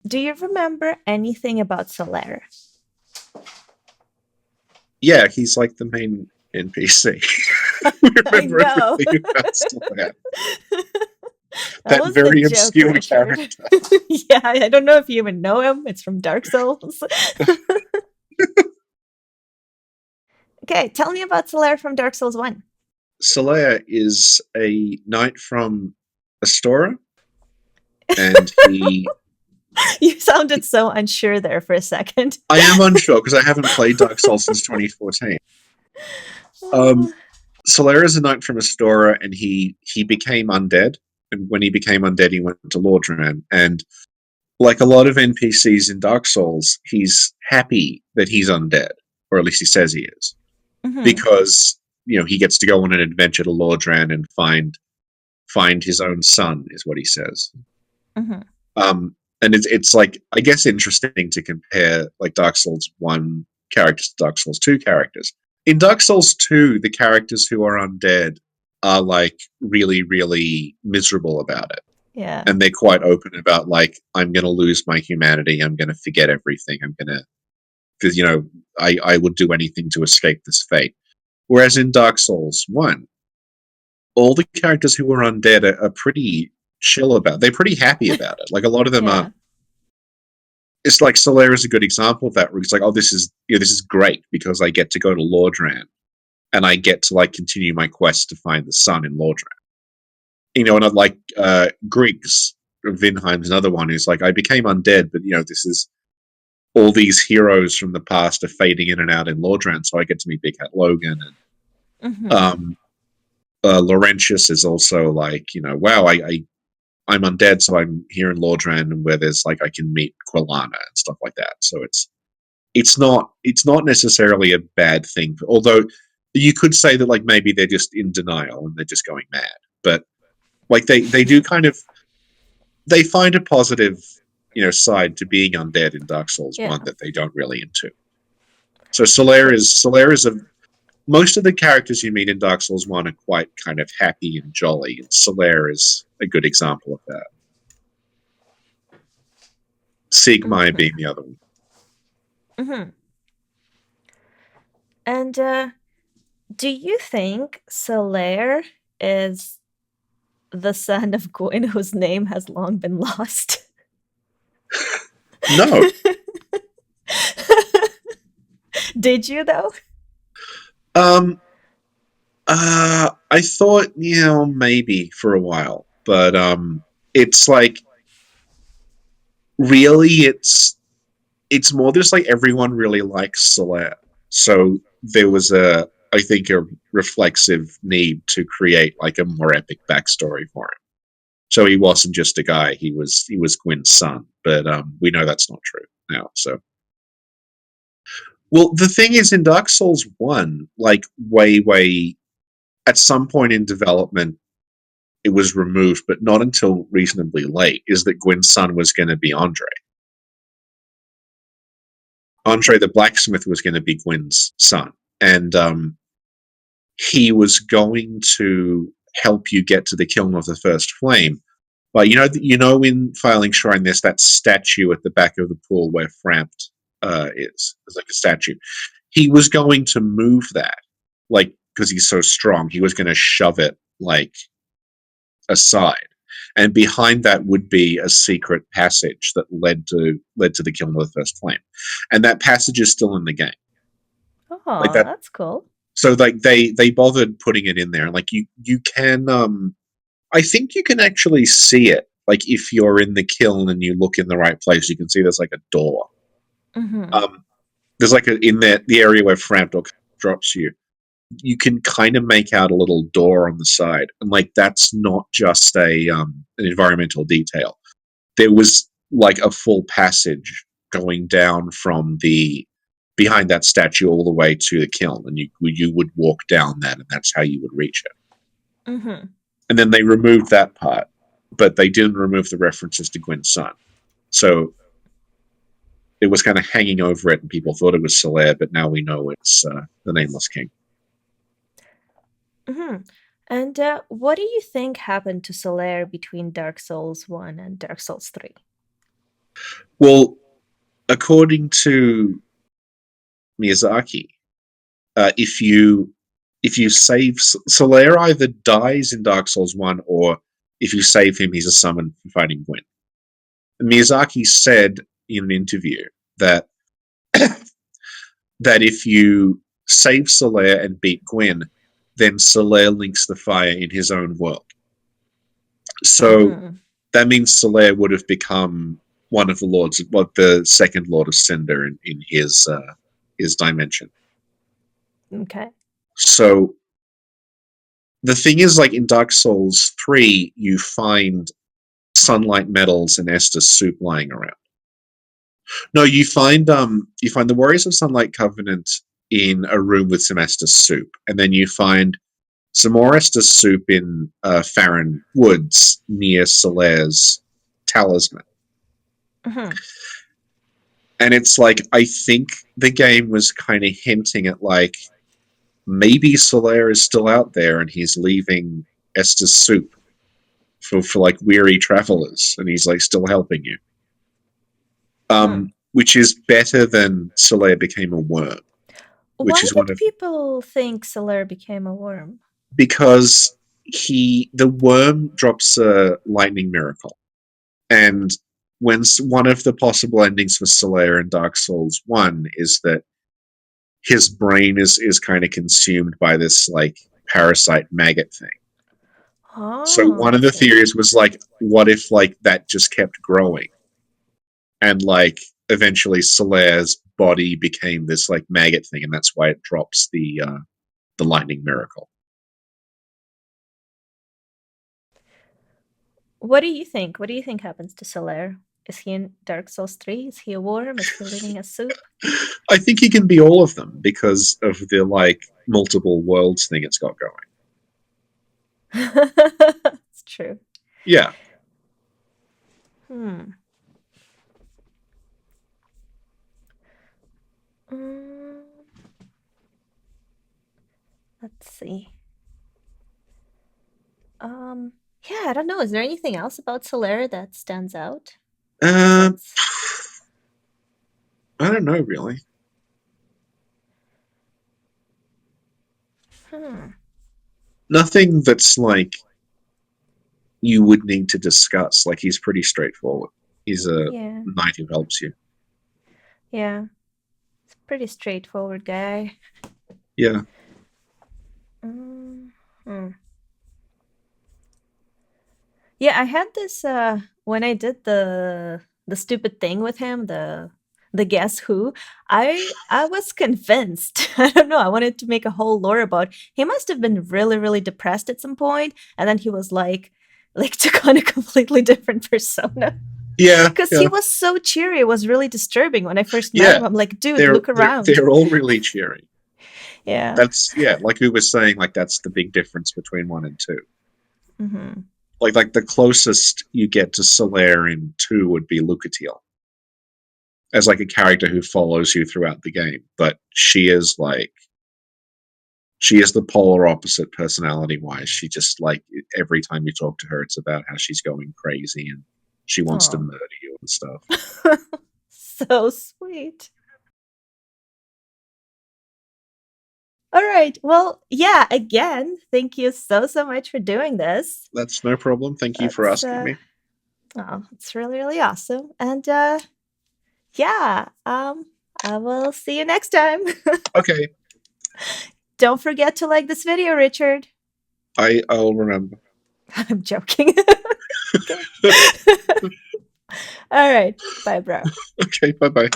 Do you remember anything about Solaire? Yeah, he's like the main NPC. We I remember know. everything about Solaire. That That was the very joke, obscure Richard. character. Yeah, I don't know if you even know him. It's from Dark Souls. Okay, tell me about Solaire from Dark Souls 1. Solaire is a knight from Astora, and he. You sounded so unsure there for a second. I am unsure because I haven't played Dark Souls since 2014. Um, Solaire is a knight from Astora, and he became undead. And when he became undead, he went to Lordran. And like a lot of NPCs in Dark Souls, he's happy that he's undead, or at least he says he is, Hmm. because he gets to go on an adventure to Lordran and find his own son, is what he says. Hmm. Um, and it's like I guess interesting to compare like Dark Souls one characters to Dark Souls two characters. In Dark Souls two, the characters who are undead are like really really miserable about it, Yeah. and they're quite open about like I'm going to lose my humanity, I'm going to forget everything, I'm going to because I would do anything to escape this fate. Whereas in Dark Souls one, all the characters who are undead are pretty chill about. They're pretty happy about it. Like a lot of them are. Yeah. It's like Solaire is a good example of that. Where it's like, oh, this is great because I get to go to Lordran and I get to like continue my quest to find the sun in Lordran. And I'd like Griggs, Vinheim's another one who's like, I became undead, but this is all these heroes from the past are fading in and out in Lordran, so I get to meet Big Hat Logan and Hmm. um, Laurentius is also like, wow, I'm undead, so I'm here in Lordran, where there's like I can meet Quilana and stuff like that. So it's not necessarily a bad thing. Although you could say that like maybe they're just in denial and they're just going mad. But like they do kind of they find a positive side to being undead in Dark Souls Yeah. one that they don't really into. So Solaire is a most of the characters you meet in Dark Souls one are quite kind of happy and jolly, and Solaire is a good example of that. Sigmar Hmm. being the other one. Hmm. And do you think Solaire is the son of Gwyn whose name has long been lost? No, Did you though? um, I thought, maybe for a while, but it's like really, it's more just like everyone really likes Solaire, so there was I think, a reflexive need to create like a more epic backstory for him. So he wasn't just a guy; he was Gwyn's son, but we know that's not true now. So, well, the thing is, in Dark Souls one, like way at some point in development, it was removed, but not until reasonably late, is that Gwyn's son was going to be Andre. Andre the blacksmith was going to be Gwyn's son. And he was going to help you get to the kiln of the first flame. But in Filing Shrine, there's that statue at the back of the pool where Frampt is. There's like a statue. He was going to move that, like, because he's so strong, he was going to shove it, like, aside, and behind that would be a secret passage that led to the kiln of the first flame, and that passage is still in the game, like Oh, that. that's cool. So like they bothered putting it in there, like you can I think you can actually see it, like if you're in the kiln and you look in the right place, you can see there's like a door. Hmm. um there's like in the area where Frampdor drops you can kind of make out a little door on the side, and like that's not just an environmental detail. There was like a full passage going down from the behind that statue all the way to the kiln, and you would walk down that, and that's how you would reach it. Hmm. And then they removed that part, but they didn't remove the references to Gwyn's son. So it was kind of hanging over it, and people thought it was Solaire, but now we know it's the Nameless King. Hmm. And what do you think happened to Solaire between Dark Souls 1 and Dark Souls 3? Well, according to Miyazaki, if you save Solaire, either dies in Dark Souls 1, or if you save him, he's a summon for fighting Gwyn. And Miyazaki said in an interview that that if you save Solaire and beat Gwyn, then Solaire links the fire in his own world. So Mm, that means Solaire would have become one of the lords, the second Lord of Cinder in his dimension. okay. So the thing is, like in Dark Souls 3, you find sunlight metals and Estus soup lying around. No, you find the Warriors of Sunlight Covenant in a room with some Estus soup, and then you find some more Estus soup in Farron Woods near Solaire's talisman. Hmm. And it's like, I think the game was kind of hinting at like, maybe Solaire is still out there and he's leaving Estus soup for like weary travelers, and he's like still helping you. Hmm. Which is better than Solaire became a worm, which Why is one did of, people think Solaire became a worm? because the worm drops a lightning miracle, and when one of the possible endings for Solaire in Dark Souls 1 is that his brain is kind of consumed by this like parasite maggot thing. So Oh, one I of the see. theories was like, what if like that just kept growing, and like eventually Solaire's body became this like maggot thing, and that's why it drops the lightning miracle. What do you think? What do you think happens to Solaire? Is he in Dark Souls 3? Is he a worm? Is he living as soup? I think he can be all of them because of the like multiple worlds thing it's got going. It's true. Yeah. Hmm. Mm, let's see. Yeah, I don't know. Is there anything else about Solaire that stands out? Um, Besides, I don't know really. hmm, Nothing that's like you would need to discuss. Like he's pretty straightforward. He's a yeah, knight who helps you. yeah, it's a pretty straightforward guy. Yeah. Mm, hmm. Yeah, I had this when I did the stupid thing with him, the guess who, I was convinced. I don't know, I wanted to make a whole lore about he must have been really, really depressed at some point, and then he was like took on a completely different persona. Yeah. Because he Yeah. was so cheery, it was really disturbing when I first met Yeah. him. I'm like, dude, They're look they're around. they're all really cheery. Yeah. That's, yeah, like we were saying, like that's the big difference between 1 and 2. Hmm. Like the closest you get to Solaire in 2 would be Lucatiel as like a character who follows you throughout the game, but she is the polar opposite personality wise. She just like every time you talk to her, it's about how she's going crazy and she wants to Oh. murder you and stuff. So sweet. All right. Well, yeah, again, thank you so, so much for doing this. That's no problem. Thank you for That's asking me. oh, it's really, really awesome. And yeah, I will see you next time. Okay, Don't forget to like this video, Richard. I'll remember. I'm joking. Okay. All right. Bye, bro. Okay, bye bye.